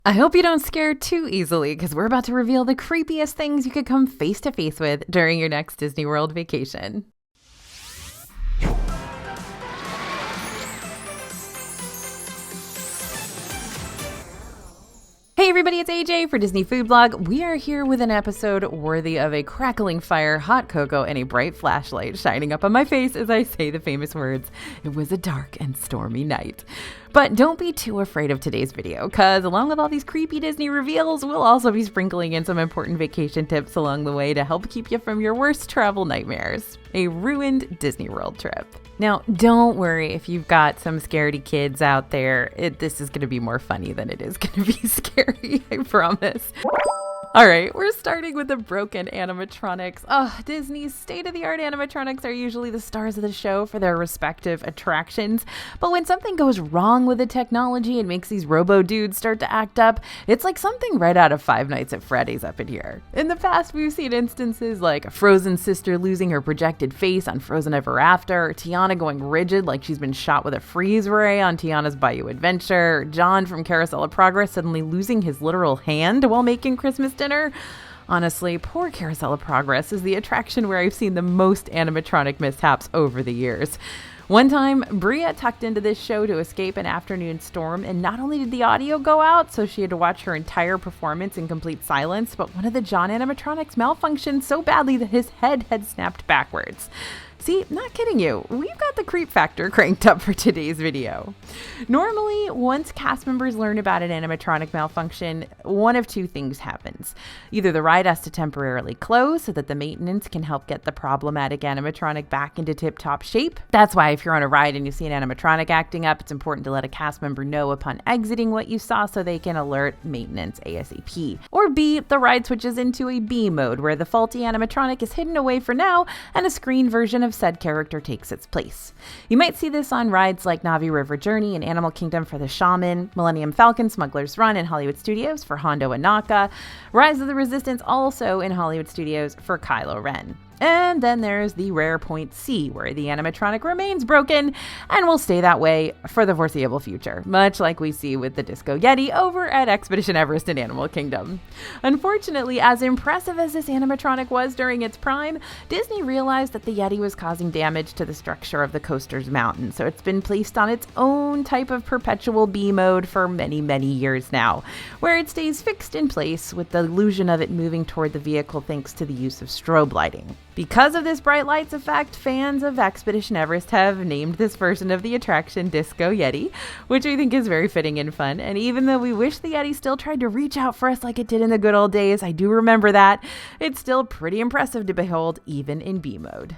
I hope you don't scare too easily because we're about to reveal the creepiest things you could come face to face with during your next Disney World vacation. Hey everybody, it's AJ for Disney Food Blog. We are here with an episode worthy of a crackling fire, hot cocoa, and a bright flashlight shining up on my face as I say the famous words, "It was a dark and stormy night." But don't be too afraid of today's video, because along with all these creepy Disney reveals, we'll also be sprinkling in some important vacation tips along the way to help keep you from your worst travel nightmares, a ruined Disney World trip. Now, don't worry if you've got some scaredy kids out there. This is going to be more funny than it is going to be scary, I promise. All right, we're starting with the broken animatronics. Disney's state-of-the-art animatronics are usually the stars of the show for their respective attractions. But when something goes wrong with the technology and makes these robo-dudes start to act up, it's like something right out of Five Nights at Freddy's up in here. In the past, we've seen instances like a Frozen sister losing her projected face on Frozen Ever After, Tiana going rigid like she's been shot with a freeze ray on Tiana's Bayou Adventure, John from Carousel of Progress suddenly losing his literal hand while making Christmas dinner. Honestly, poor Carousel of Progress is the attraction where I've seen the most animatronic mishaps over the years. One time, Bria tucked into this show to escape an afternoon storm, and not only did the audio go out, so she had to watch her entire performance in complete silence, but one of the John animatronics malfunctioned so badly that his head had snapped backwards. See, not kidding you, we've got the creep factor cranked up for today's video. Normally, once cast members learn about an animatronic malfunction, one of two things happens. Either the ride has to temporarily close so that the maintenance can help get the problematic animatronic back into tip-top shape. That's why if you're on a ride and you see an animatronic acting up, it's important to let a cast member know upon exiting what you saw so they can alert maintenance ASAP. Or B, the ride switches into a B mode where the faulty animatronic is hidden away for now and a screen version of said character takes its place. You might see this on rides like Navi River Journey and Animal Kingdom for the Shaman, Millennium Falcon, Smuggler's Run in Hollywood Studios for Hondo and Naka, Rise of the Resistance also in Hollywood Studios for Kylo Ren. And then there's the rare point C, where the animatronic remains broken and will stay that way for the foreseeable future, much like we see with the Disco Yeti over at Expedition Everest in Animal Kingdom. Unfortunately, as impressive as this animatronic was during its prime, Disney realized that the Yeti was causing damage to the structure of the coaster's mountain, so it's been placed on its own type of perpetual B mode for many, many years now, where it stays fixed in place with the illusion of it moving toward the vehicle thanks to the use of strobe lighting. Because of this bright lights effect, fans of Expedition Everest have named this version of the attraction Disco Yeti, which we think is very fitting and fun. And even though we wish the Yeti still tried to reach out for us like it did in the good old days, I do remember that, it's still pretty impressive to behold even in B mode.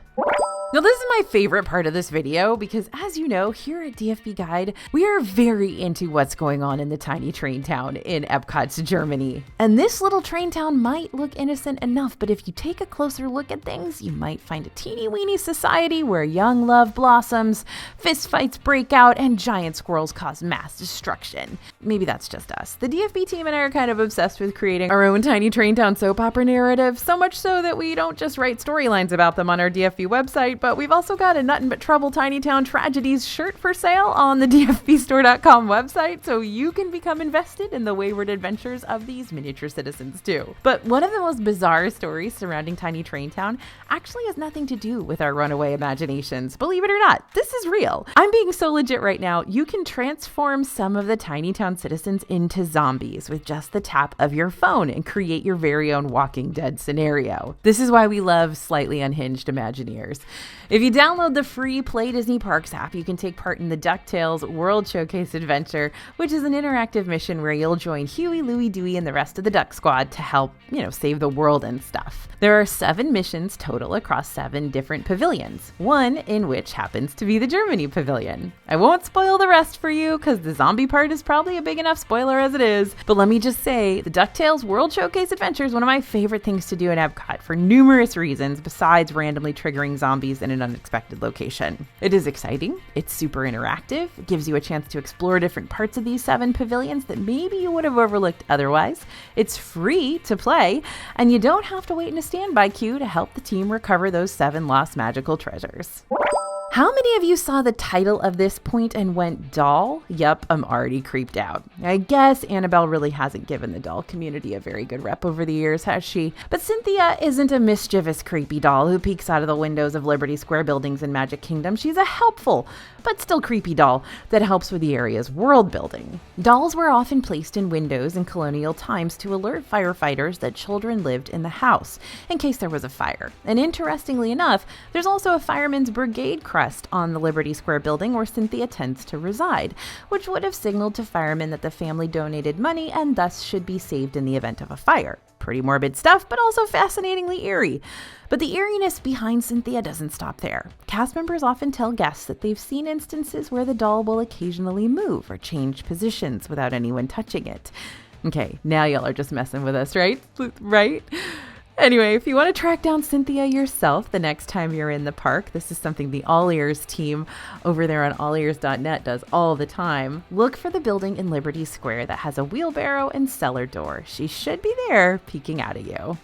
Now, this is my favorite part of this video because, as you know, here at DFB Guide, we are very into what's going on in the tiny train town in Epcot's Germany. And this little train town might look innocent enough, but if you take a closer look at things, you might find a teeny-weeny society where young love blossoms, fistfights break out, and giant squirrels cause mass destruction. Maybe that's just us. The DFB team and I are kind of obsessed with creating our own tiny train town soap opera narrative, so much so that we don't just write storylines about them on our DFB website, but we've also got a Nuttin' But Trouble Tiny Town Tragedies shirt for sale on the dfbstore.com website, so you can become invested in the wayward adventures of these miniature citizens too. But one of the most bizarre stories surrounding Tiny Train Town actually has nothing to do with our runaway imaginations. Believe it or not, this is real. I'm being so legit right now, you can transform some of the Tiny Town citizens into zombies with just the tap of your phone and create your very own Walking Dead scenario. This is why we love slightly unhinged Imagineers. If you download the free Play Disney Parks app, you can take part in the DuckTales World Showcase Adventure, which is an interactive mission where you'll join Huey, Louie, Dewey, and the rest of the Duck Squad to help, save the world and stuff. There are 7 missions total across 7 different pavilions, one in which happens to be the Germany pavilion. I won't spoil the rest for you because the zombie part is probably a big enough spoiler as it is, but let me just say, the DuckTales World Showcase Adventure is one of my favorite things to do in Epcot for numerous reasons besides randomly triggering zombies in an unexpected location. It is exciting, it's super interactive, it gives you a chance to explore different parts of these 7 pavilions that maybe you would have overlooked otherwise. It's free to play, and you don't have to wait in a standby queue to help the team recover those 7 lost magical treasures. How many of you saw the title of this point and went, doll? Yup, I'm already creeped out. I guess Annabelle really hasn't given the doll community a very good rep over the years, has she? But Cynthia isn't a mischievous, creepy doll who peeks out of the windows of Liberty Square buildings in Magic Kingdom. She's a helpful, but still creepy doll that helps with the area's world building. Dolls were often placed in windows in colonial times to alert firefighters that children lived in the house in case there was a fire. And interestingly enough, there's also a fireman's brigade crest on the Liberty Square building where Cynthia tends to reside, which would have signaled to firemen that the family donated money and thus should be saved in the event of a fire. Pretty morbid stuff, but also fascinatingly eerie. But the eeriness behind Cynthia doesn't stop there. Cast members often tell guests that they've seen instances where the doll will occasionally move or change positions without anyone touching it. Okay, now y'all are just messing with us, right? Right? Anyway, if you want to track down Cynthia yourself the next time you're in the park, this is something the All Ears team over there on allears.net does all the time. Look for the building in Liberty Square that has a wheelbarrow and cellar door. She should be there peeking out at you.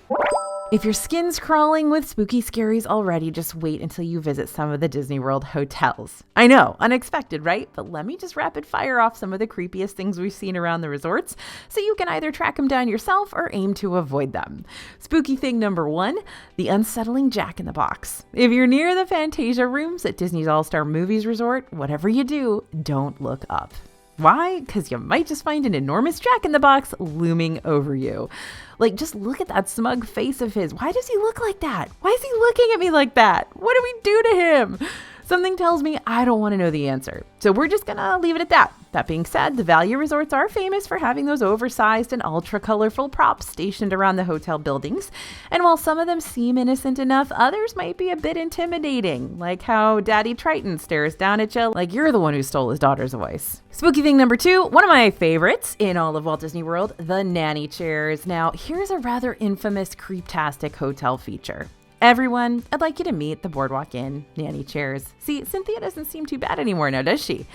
If your skin's crawling with spooky scaries already, just wait until you visit some of the Disney World hotels. I know, unexpected, right? But let me just rapid fire off some of the creepiest things we've seen around the resorts so you can either track them down yourself or aim to avoid them. Spooky thing number 1, the unsettling Jack-in-the-Box. If you're near the Fantasia rooms at Disney's All-Star Movies Resort, whatever you do, don't look up. Why? Because you might just find an enormous Jack-in-the-Box looming over you. Like, just look at that smug face of his. Why does he look like that? Why is he looking at me like that? What do we do to him? Something tells me I don't want to know the answer. So we're just gonna leave it at that. That being said, the value resorts are famous for having those oversized and ultra colorful props stationed around the hotel buildings. And while some of them seem innocent enough, others might be a bit intimidating, like how Daddy Triton stares down at you like you're the one who stole his daughter's voice. Spooky thing number 2, one of my favorites in all of Walt Disney World, the nanny chairs. Now, here's a rather infamous creeptastic hotel feature. Everyone, I'd like you to meet the Boardwalk Inn nanny chairs. See, Cynthia doesn't seem too bad anymore now, does she?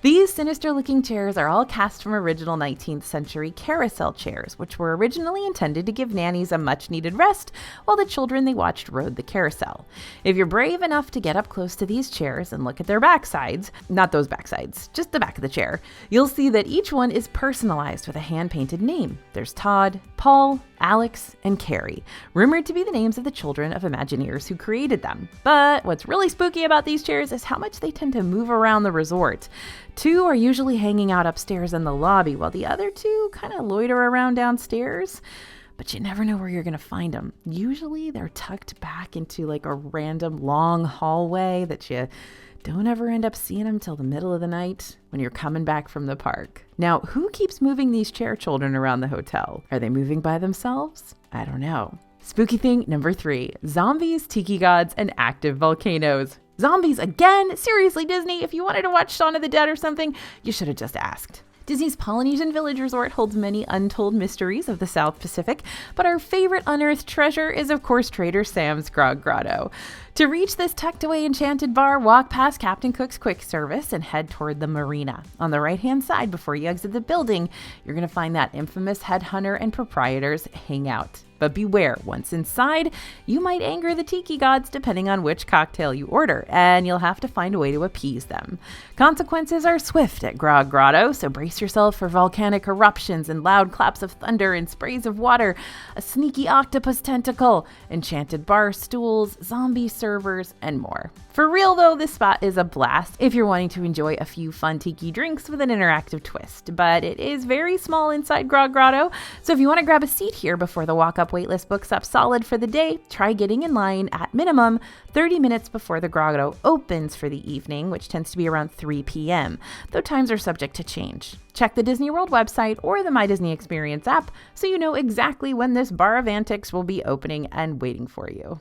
These sinister-looking chairs are all cast from original 19th century carousel chairs, which were originally intended to give nannies a much-needed rest while the children they watched rode the carousel. If you're brave enough to get up close to these chairs and look at their backsides, not those backsides, just the back of the chair, you'll see that each one is personalized with a hand-painted name. There's Todd, Paul, Alex, and Carrie, rumored to be the names of the children of Imagineers who created them. But what's really spooky about these chairs is how much they tend to move around the resort. 2 are usually hanging out upstairs in the lobby, while the other 2 kind of loiter around downstairs. But you never know where you're going to find them. Usually they're tucked back into like a random long hallway that you don't ever end up seeing them till the middle of the night when you're coming back from the park. Now, who keeps moving these chair children around the hotel? Are they moving by themselves? I don't know. Spooky thing number 3, zombies, tiki gods, and active volcanoes. Zombies again? Seriously, Disney, if you wanted to watch Shaun of the Dead or something, you should have just asked. Disney's Polynesian Village Resort holds many untold mysteries of the South Pacific, but our favorite unearthed treasure is, of course, Trader Sam's Grog Grotto. To reach this tucked-away enchanted bar, walk past Captain Cook's quick service and head toward the marina. On the right-hand side, before you exit the building, you're going to find that infamous headhunter and proprietor's hangout. But beware, once inside, you might anger the tiki gods depending on which cocktail you order, and you'll have to find a way to appease them. Consequences are swift at Grog Grotto, so brace yourself for volcanic eruptions and loud claps of thunder and sprays of water, a sneaky octopus tentacle, enchanted bar stools, zombie servers, and more. For real though, this spot is a blast if you're wanting to enjoy a few fun tiki drinks with an interactive twist, but it is very small inside Grog Grotto, so if you want to grab a seat here before the walk-up waitlist books up solid for the day, try getting in line at minimum 30 minutes before the grotto opens for the evening, which tends to be around 3 p.m., though times are subject to change. Check the Disney World website or the My Disney Experience app so you know exactly when this bar of antics will be opening and waiting for you.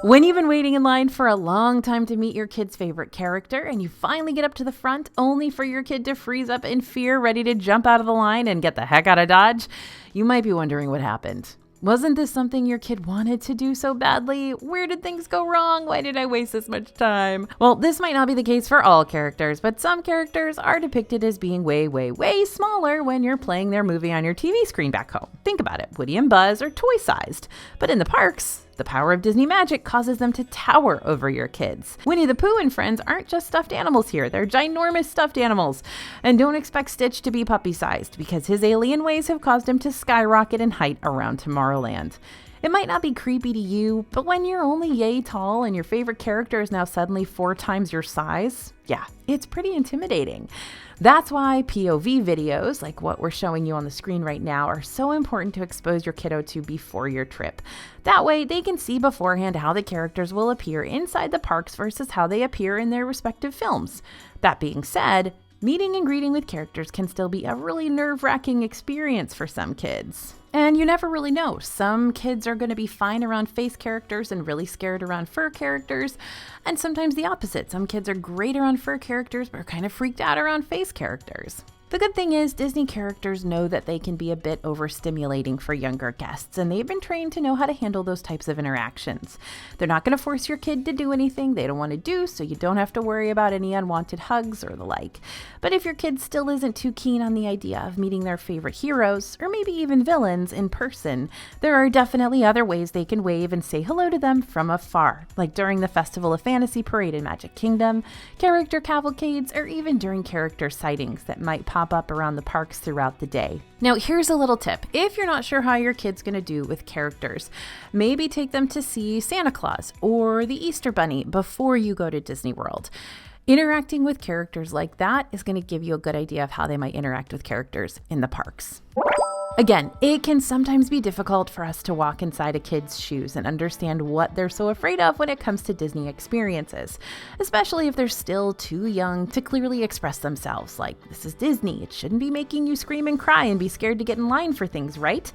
When you've been waiting in line for a long time to meet your kid's favorite character and you finally get up to the front only for your kid to freeze up in fear, ready to jump out of the line and get the heck out of Dodge, you might be wondering what happened. Wasn't this something your kid wanted to do so badly? Where did things go wrong? Why did I waste this much time? Well, this might not be the case for all characters, but some characters are depicted as being way, way, way smaller when you're playing their movie on your TV screen back home. Think about it. Woody and Buzz are toy-sized, but in the parks, The power of Disney magic causes them to tower over your kids. Winnie the Pooh and friends aren't just stuffed animals here, they're ginormous stuffed animals. And don't expect Stitch to be puppy-sized, because his alien ways have caused him to skyrocket in height around Tomorrowland. It might not be creepy to you, but when you're only yay tall and your favorite character is now suddenly 4 times your size, yeah, it's pretty intimidating. That's why POV videos, like what we're showing you on the screen right now, are so important to expose your kiddo to before your trip. That way, they can see beforehand how the characters will appear inside the parks versus how they appear in their respective films. That being said, meeting and greeting with characters can still be a really nerve-wracking experience for some kids. And you never really know. Some kids are going to be fine around face characters and really scared around fur characters. And sometimes the opposite. Some kids are great around fur characters but are kind of freaked out around face characters. The good thing is Disney characters know that they can be a bit overstimulating for younger guests, and they've been trained to know how to handle those types of interactions. They're not going to force your kid to do anything they don't want to do, so you don't have to worry about any unwanted hugs or the like. But if your kid still isn't too keen on the idea of meeting their favorite heroes, or maybe even villains, in person, there are definitely other ways they can wave and say hello to them from afar, like during the Festival of Fantasy Parade in Magic Kingdom, character cavalcades, or even during character sightings that might pop up around the parks throughout the day. Now, here's a little tip. If you're not sure how your kid's going to do with characters, maybe take them to see Santa Claus or the Easter Bunny before you go to Disney World. Interacting with characters like that is going to give you a good idea of how they might interact with characters in the parks. Again, it can sometimes be difficult for us to walk inside a kid's shoes and understand what they're so afraid of when it comes to Disney experiences, especially if they're still too young to clearly express themselves. Like, this is Disney, it shouldn't be making you scream and cry and be scared to get in line for things, right?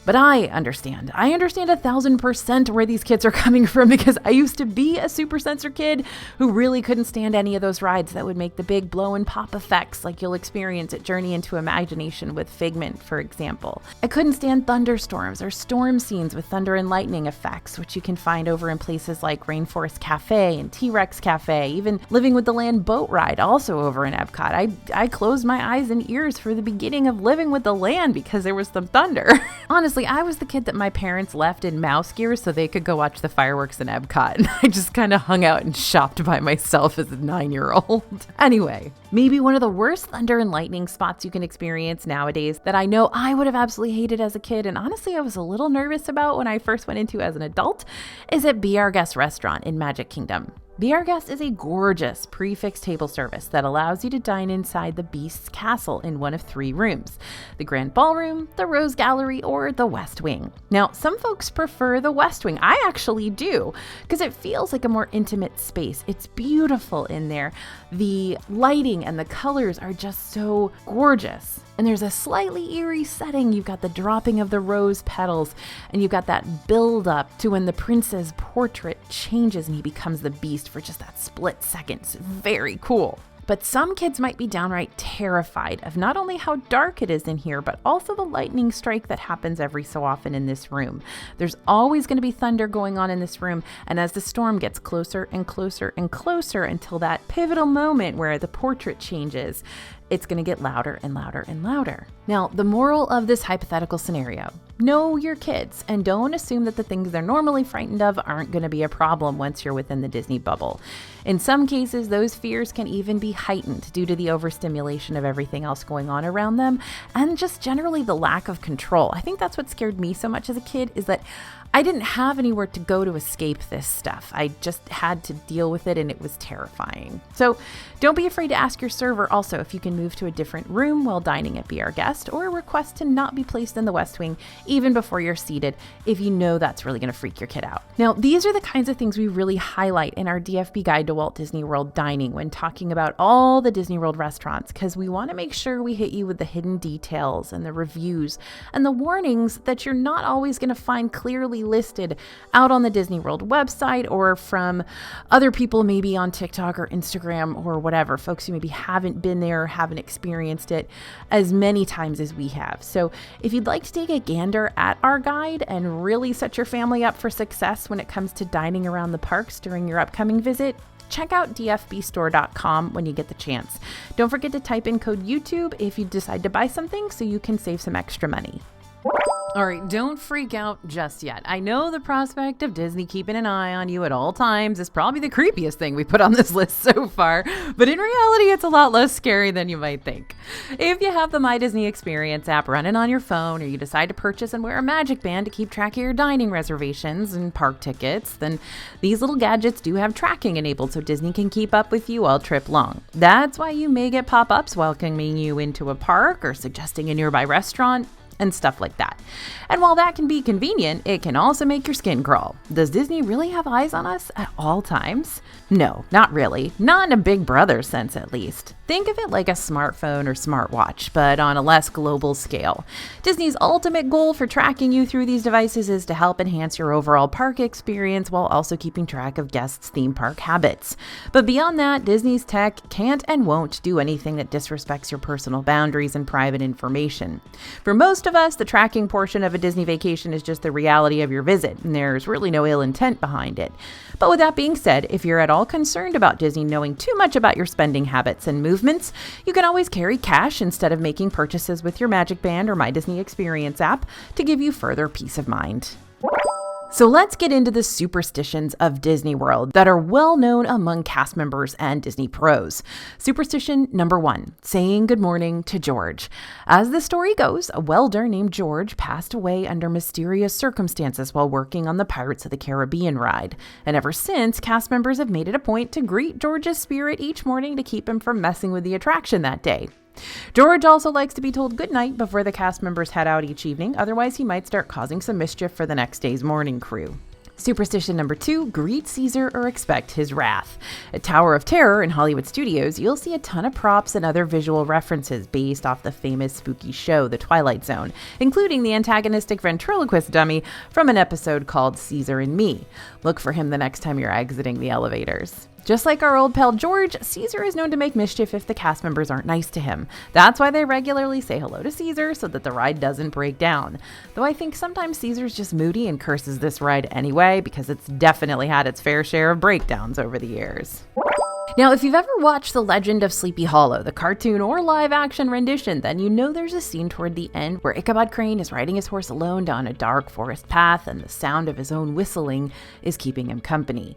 But I understand 1,000% where these kids are coming from, because I used to be a super sensor kid who really couldn't stand any of those rides that would make the big blow and pop effects like you'll experience at Journey into Imagination with Figment, for example. I couldn't stand thunderstorms or storm scenes with thunder and lightning effects, which you can find over in places like Rainforest Cafe and T-Rex Cafe, even Living with the Land boat ride, also over in Epcot. I closed my eyes and ears for the beginning of Living with the Land because there was some thunder. Honestly, I was the kid that my parents left in mouse gear so they could go watch the fireworks in Epcot, and I just kind of hung out and shopped by myself as a 9-year-old. Anyway, maybe one of the worst thunder and lightning spots you can experience nowadays that I know I would have absolutely hated as a kid, and honestly I was a little nervous about when I first went into as an adult, is at Be Our Guest restaurant in Magic Kingdom. Be Our Guest is a gorgeous prefix table service that allows you to dine inside the Beast's castle in one of 3 rooms: the Grand Ballroom, the Rose Gallery, or the West Wing. Now, some folks prefer the West Wing. I actually do, because it feels like a more intimate space. It's beautiful in there. The lighting and the colors are just so gorgeous. And there's a slightly eerie setting. You've got the dropping of the rose petals, and you've got that build up to when the prince's portrait changes and he becomes the Beast for just that split second. It's very cool. But some kids might be downright terrified of not only how dark it is in here, but also the lightning strike that happens every so often in this room. There's always going to be thunder going on in this room, and as the storm gets closer and closer and closer until that pivotal moment where the portrait changes, it's going to get louder and louder and louder. Now, the moral of this hypothetical scenario: know your kids and don't assume that the things they're normally frightened of aren't going to be a problem once you're within the Disney bubble. In some cases, those fears can even be heightened due to the overstimulation of everything else going on around them and just generally the lack of control. I think that's what scared me so much as a kid, is that I didn't have anywhere to go to escape this stuff. I just had to deal with it, and it was terrifying. So don't be afraid to ask your server also if you can move to a different room while dining at Be Our Guest, or request to not be placed in the West Wing even before you're seated if you know that's really going to freak your kid out. Now, these are the kinds of things we really highlight in our DFB Guide to Walt Disney World Dining when talking about all the Disney World restaurants, because we want to make sure we hit you with the hidden details and the reviews and the warnings that you're not always going to find clearly listed out on the Disney World website or from other people maybe on TikTok or Instagram or whatever, folks who maybe haven't been there or haven't experienced it as many times as we have. So if you'd like to take a gander at our guide and really set your family up for success when it comes to dining around the parks during your upcoming visit, check out dfbstore.com when you get the chance. Don't forget to type in code YouTube if you decide to buy something so you can save some extra money. All right, don't freak out just yet. I know the prospect of Disney keeping an eye on you at all times is probably the creepiest thing we put on this list so far, but in reality, it's a lot less scary than you might think. If you have the My Disney Experience app running on your phone, or you decide to purchase and wear a magic band to keep track of your dining reservations and park tickets, then these little gadgets do have tracking enabled so Disney can keep up with you all trip long. That's why you may get pop-ups welcoming you into a park or suggesting a nearby restaurant, and stuff like that. And while that can be convenient, it can also make your skin crawl. Does Disney really have eyes on us at all times? No, not really. Not in a Big Brother sense, at least. Think of it like a smartphone or smartwatch, but on a less global scale. Disney's ultimate goal for tracking you through these devices is to help enhance your overall park experience while also keeping track of guests' theme park habits. But beyond that, Disney's tech can't and won't do anything that disrespects your personal boundaries and private information. For most of us, the tracking portion of a Disney vacation is just the reality of your visit, and there's really no ill intent behind it. But with that being said, if you're at all concerned about Disney knowing too much about your spending habits and movements, you can always carry cash instead of making purchases with your Magic Band or My Disney Experience app to give you further peace of mind. So let's get into the superstitions of Disney World that are well known among cast members and Disney pros. Superstition number 1, saying good morning to George. As the story goes, a welder named George passed away under mysterious circumstances while working on the Pirates of the Caribbean ride. And ever since, cast members have made it a point to greet George's spirit each morning to keep him from messing with the attraction that day. George also likes to be told goodnight before the cast members head out each evening, otherwise he might start causing some mischief for the next day's morning crew. Superstition number 2, greet Caesar or expect his wrath. At Tower of Terror in Hollywood Studios, you'll see a ton of props and other visual references based off the famous spooky show, The Twilight Zone, including the antagonistic ventriloquist dummy from an episode called Caesar and Me. Look for him the next time you're exiting the elevators. Just like our old pal George, Caesar is known to make mischief if the cast members aren't nice to him. That's why they regularly say hello to Caesar so that the ride doesn't break down. Though I think sometimes Caesar's just moody and curses this ride anyway because it's definitely had its fair share of breakdowns over the years. Now, if you've ever watched The Legend of Sleepy Hollow, the cartoon or live-action rendition, then you know there's a scene toward the end where Ichabod Crane is riding his horse alone down a dark forest path and the sound of his own whistling is keeping him company.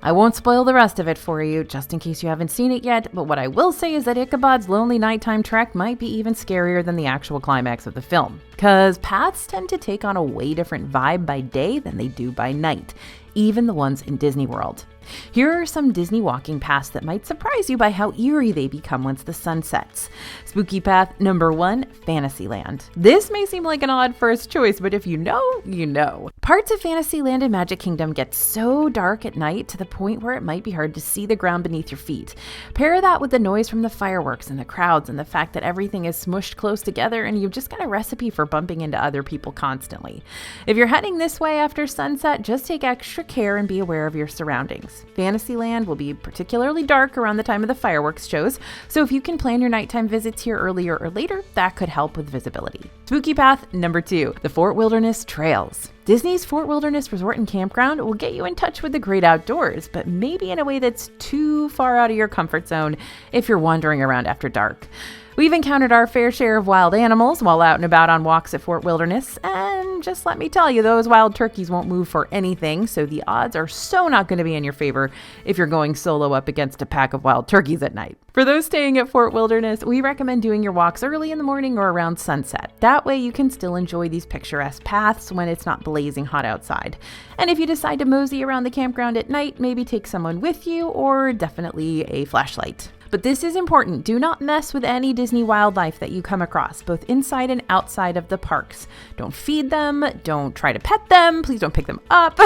I won't spoil the rest of it for you, just in case you haven't seen it yet, but what I will say is that Ichabod's lonely nighttime trek might be even scarier than the actual climax of the film, because paths tend to take on a way different vibe by day than they do by night, even the ones in Disney World. Here are some Disney walking paths that might surprise you by how eerie they become once the sun sets. Spooky path number 1, Fantasyland. This may seem like an odd first choice, but if you know, you know. Parts of Fantasyland and Magic Kingdom get so dark at night to the point where it might be hard to see the ground beneath your feet. Pair that with the noise from the fireworks and the crowds and the fact that everything is smushed close together and you've just got a recipe for bumping into other people constantly. If you're heading this way after sunset, just take extra care and be aware of your surroundings. Fantasyland will be particularly dark around the time of the fireworks shows, so if you can plan your nighttime visits here earlier or later, that could help with visibility. Spooky path number 2, the Fort Wilderness Trails. Disney's Fort Wilderness Resort and Campground will get you in touch with the great outdoors, but maybe in a way that's too far out of your comfort zone if you're wandering around after dark. We've encountered our fair share of wild animals while out and about on walks at Fort Wilderness, and just let me tell you, those wild turkeys won't move for anything, so the odds are so not going to be in your favor if you're going solo up against a pack of wild turkeys at night. For those staying at Fort Wilderness, we recommend doing your walks early in the morning or around sunset. That way you can still enjoy these picturesque paths when it's not blazing hot outside. And if you decide to mosey around the campground at night, maybe take someone with you or definitely a flashlight. But this is important. Do not mess with any Disney wildlife that you come across, both inside and outside of the parks. Don't feed them. Don't try to pet them. Please don't pick them up.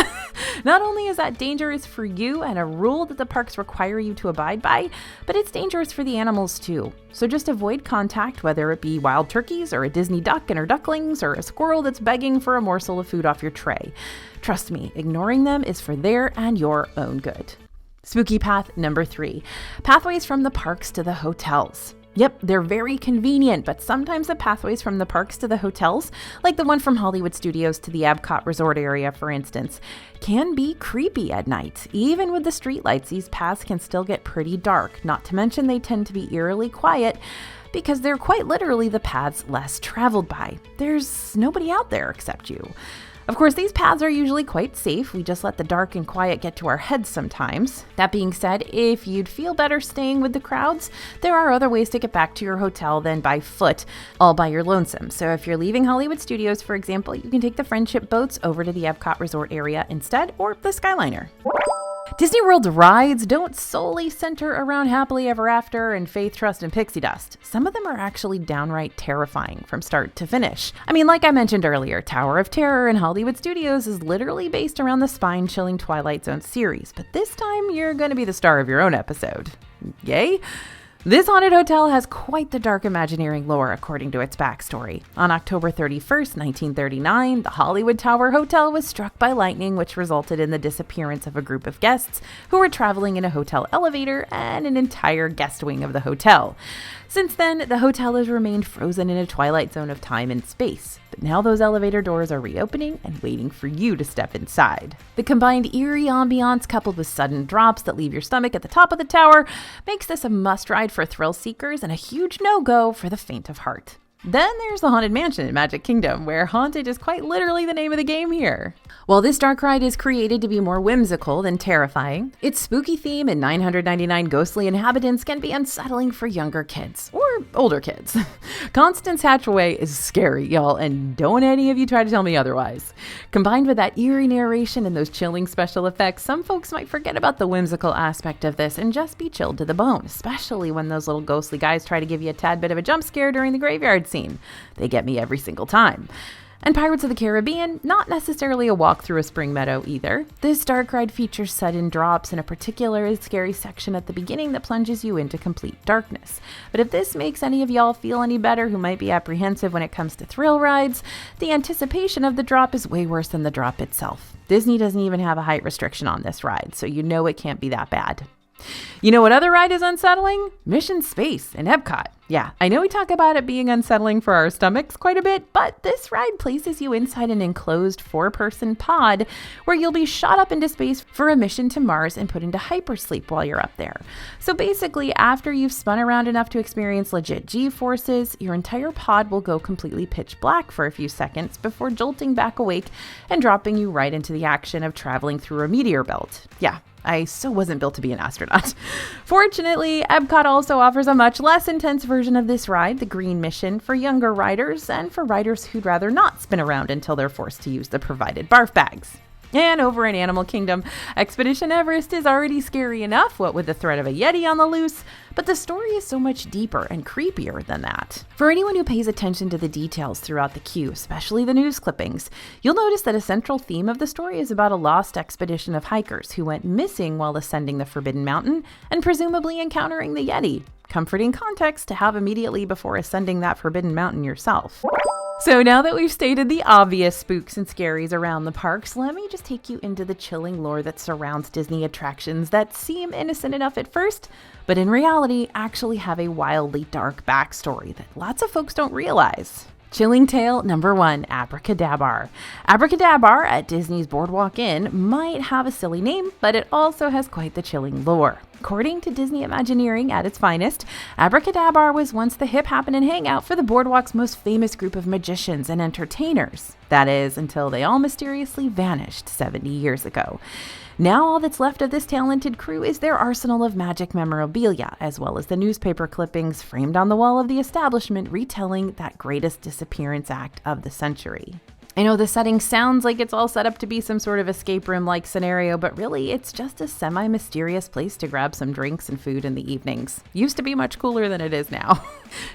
Not only is that dangerous for you and a rule that the parks require you to abide by, but it's dangerous for the animals too. So just avoid contact, whether it be wild turkeys or a Disney duck and her ducklings or a squirrel that's begging for a morsel of food off your tray. Trust me, ignoring them is for their and your own good. Spooky path number 3, pathways from the parks to the hotels. Yep, they're very convenient, but sometimes the pathways from the parks to the hotels, like the one from Hollywood Studios to the Epcot Resort area, for instance, can be creepy at night. Even with the streetlights, these paths can still get pretty dark, not to mention they tend to be eerily quiet. because they're quite literally the paths less traveled by. There's nobody out there except you. Of course, these paths are usually quite safe. We just let the dark and quiet get to our heads sometimes. That being said, if you'd feel better staying with the crowds, there are other ways to get back to your hotel than by foot, all by your lonesome. So if you're leaving Hollywood Studios, for example, you can take the friendship boats over to the Epcot Resort area instead, or the Skyliner. Disney World's rides don't solely center around happily ever after and faith, trust, and pixie dust. Some of them are actually downright terrifying from start to finish. I mean, like I mentioned earlier, Tower of Terror in Hollywood Studios is literally based around the spine-chilling Twilight Zone series, but this time you're going to be the star of your own episode. Yay? This haunted hotel has quite the dark Imagineering lore according to its backstory. On October 31st, 1939, the Hollywood Tower Hotel was struck by lightning, which resulted in the disappearance of a group of guests who were traveling in a hotel elevator and an entire guest wing of the hotel. Since then, the hotel has remained frozen in a twilight zone of time and space, but now those elevator doors are reopening and waiting for you to step inside. The combined eerie ambiance coupled with sudden drops that leave your stomach at the top of the tower makes this a must-ride for thrill seekers and a huge no-go for the faint of heart. Then there's the Haunted Mansion in Magic Kingdom, where haunted is quite literally the name of the game here. While this dark ride is created to be more whimsical than terrifying, its spooky theme and 999 ghostly inhabitants can be unsettling for younger kids, or older kids. Constance Hatchaway is scary, y'all, and don't any of you try to tell me otherwise. Combined with that eerie narration and those chilling special effects, some folks might forget about the whimsical aspect of this and just be chilled to the bone, especially when those little ghostly guys try to give you a tad bit of a jump scare during the graveyard scene. They get me every single time. And Pirates of the Caribbean, not necessarily a walk through a spring meadow either. This dark ride features sudden drops in a particularly scary section at the beginning that plunges you into complete darkness. But if this makes any of y'all feel any better who might be apprehensive when it comes to thrill rides, the anticipation of the drop is way worse than the drop itself. Disney doesn't even have a height restriction on this ride, so you know it can't be that bad. You know what other ride is unsettling? Mission Space in Epcot. Yeah, I know we talk about it being unsettling for our stomachs quite a bit, but this ride places you inside an enclosed 4-person pod where you'll be shot up into space for a mission to Mars and put into hypersleep while you're up there. So basically, after you've spun around enough to experience legit G-forces, your entire pod will go completely pitch black for a few seconds before jolting back awake and dropping you right into the action of traveling through a meteor belt. Yeah, I so wasn't built to be an astronaut. Fortunately, Epcot also offers a much less intense version of this ride, the Green Mission, for younger riders and for riders who'd rather not spin around until they're forced to use the provided barf bags. And over in Animal Kingdom, Expedition Everest is already scary enough, what with the threat of a Yeti on the loose, but the story is so much deeper and creepier than that. For anyone who pays attention to the details throughout the queue, especially the news clippings, you'll notice that a central theme of the story is about a lost expedition of hikers who went missing while ascending the Forbidden Mountain and presumably encountering the Yeti. Comforting context to have immediately before ascending that Forbidden Mountain yourself. So now that we've stated the obvious spooks and scaries around the parks, let me just take you into the chilling lore that surrounds Disney attractions that seem innocent enough at first, but in reality actually have a wildly dark backstory that lots of folks don't realize. Chilling tale number 1, Abracadabra. Abracadabra at Disney's Boardwalk Inn might have a silly name, but it also has quite the chilling lore. According to Disney Imagineering at its finest, Abracadabra was once the hip, happen, and hangout for the Boardwalk's most famous group of magicians and entertainers. That is, until they all mysteriously vanished 70 years ago. Now all that's left of this talented crew is their arsenal of magic memorabilia, as well as the newspaper clippings framed on the wall of the establishment retelling that greatest disappearance act of the century. I know the setting sounds like it's all set up to be some sort of escape room-like scenario, but really it's just a semi-mysterious place to grab some drinks and food in the evenings. Used to be much cooler than it is now.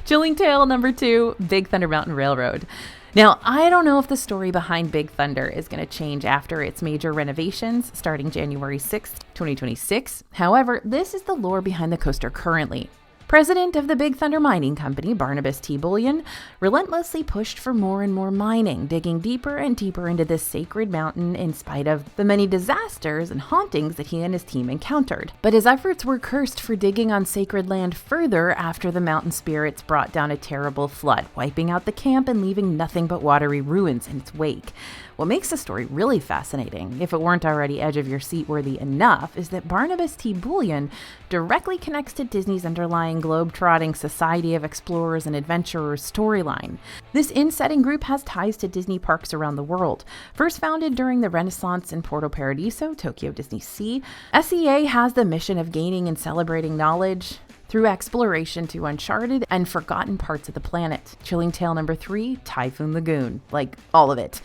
Chilling tale number 2, Big Thunder Mountain Railroad. Now, I don't know if the story behind Big Thunder is going to change after its major renovations starting January 6th, 2026. However, this is the lore behind the coaster currently. President of the Big Thunder Mining Company, Barnabas T. Bullion, relentlessly pushed for more and more mining, digging deeper and deeper into this sacred mountain in spite of the many disasters and hauntings that he and his team encountered. But his efforts were cursed for digging on sacred land further after the mountain spirits brought down a terrible flood, wiping out the camp and leaving nothing but watery ruins in its wake. What makes the story really fascinating, if it weren't already edge of your seat worthy enough, is that Barnabas T. Bullion directly connects to Disney's underlying globe-trotting society of explorers and adventurers storyline. This in-setting group has ties to Disney parks around the world. First founded during the Renaissance in Puerto Paradiso, Tokyo Disney Sea, SEA has the mission of gaining and celebrating knowledge through exploration to uncharted and forgotten parts of the planet. Chilling tale number 3, Typhoon Lagoon. Like, all of it.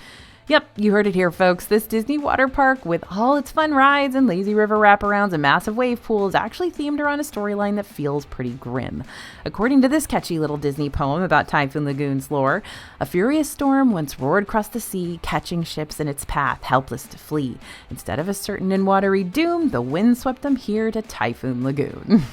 Yep, you heard it here, folks. This Disney water park, with all its fun rides and lazy river wraparounds and massive wave pools, actually themed around a storyline that feels pretty grim. According to this catchy little Disney poem about Typhoon Lagoon's lore, a furious storm once roared across the sea, catching ships in its path, helpless to flee. Instead of a certain and watery doom, the wind swept them here to Typhoon Lagoon.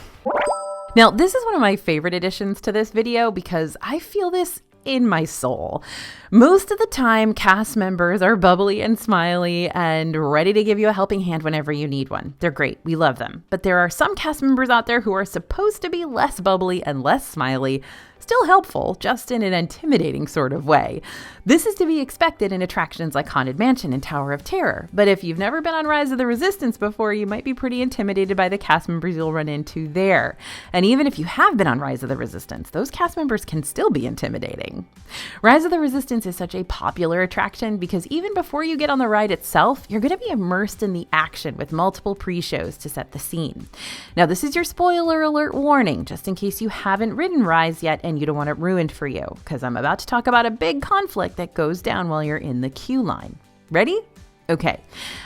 Now, this is one of my favorite additions to this video because I feel this in my soul. Most of the time, cast members are bubbly and smiley and ready to give you a helping hand whenever you need one. They're great. We love them. But there are some cast members out there who are supposed to be less bubbly and less smiley, still helpful, just in an intimidating sort of way. This is to be expected in attractions like Haunted Mansion and Tower of Terror. But if you've never been on Rise of the Resistance before, you might be pretty intimidated by the cast members you'll run into there. And even if you have been on Rise of the Resistance, those cast members can still be intimidating. Rise of the Resistance is such a popular attraction because even before you get on the ride itself, you're going to be immersed in the action with multiple pre-shows to set the scene. Now, this is your spoiler alert warning, just in case you haven't ridden Rise yet and you don't want it ruined for you, because I'm about to talk about a big conflict that goes down while you're in the queue line. Ready? Okay.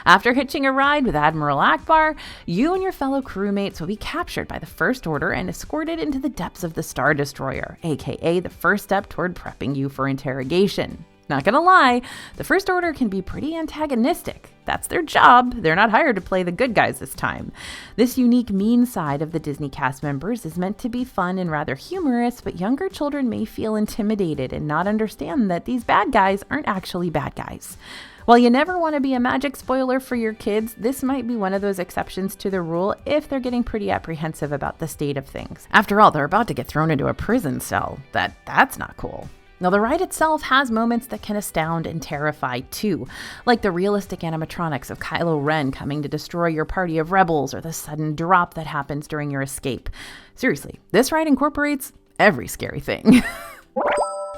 After hitching a ride with Admiral Akbar, you and your fellow crewmates will be captured by the First Order and escorted into the depths of the Star Destroyer, aka the first step toward prepping you for interrogation. Not gonna lie, the First Order can be pretty antagonistic. That's their job. They're not hired to play the good guys this time. This unique mean side of the Disney cast members is meant to be fun and rather humorous, but younger children may feel intimidated and not understand that these bad guys aren't actually bad guys. While you never want to be a magic spoiler for your kids, this might be one of those exceptions to the rule if they're getting pretty apprehensive about the state of things. After all, they're about to get thrown into a prison cell. That's not cool. Now, the ride itself has moments that can astound and terrify too, like the realistic animatronics of Kylo Ren coming to destroy your party of rebels or the sudden drop that happens during your escape. Seriously, this ride incorporates every scary thing.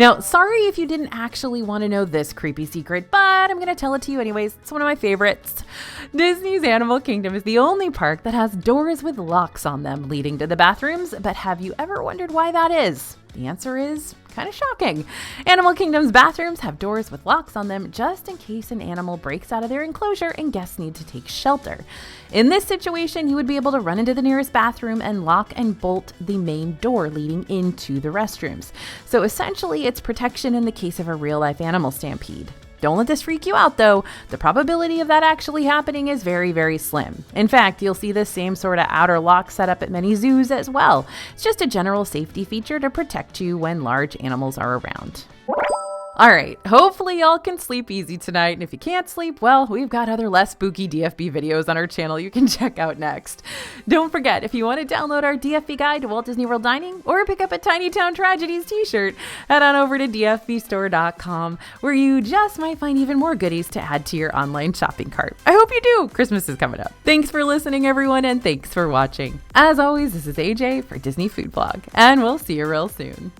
Now, sorry if you didn't actually want to know this creepy secret, but I'm going to tell it to you anyways. It's one of my favorites. Disney's Animal Kingdom is the only park that has doors with locks on them leading to the bathrooms, but have you ever wondered why that is? The answer is kind of shocking. Animal Kingdom's bathrooms have doors with locks on them just in case an animal breaks out of their enclosure and guests need to take shelter. In this situation, you would be able to run into the nearest bathroom and lock and bolt the main door leading into the restrooms. So essentially, it's protection in the case of a real-life animal stampede. Don't let this freak you out, though. The probability of that actually happening is very, very slim. In fact, you'll see this same sort of outer lock set up at many zoos as well. It's just a general safety feature to protect you when large animals are around. All right, hopefully y'all can sleep easy tonight, and if you can't sleep, well, we've got other less spooky DFB videos on our channel you can check out next. Don't forget, if you want to download our DFB guide to Walt Disney World Dining or pick up a Tiny Town Tragedies t-shirt, head on over to dfbstore.com, where you just might find even more goodies to add to your online shopping cart. I hope you do! Christmas is coming up. Thanks for listening, everyone, and thanks for watching. As always, this is AJ for Disney Food Blog, and we'll see you real soon.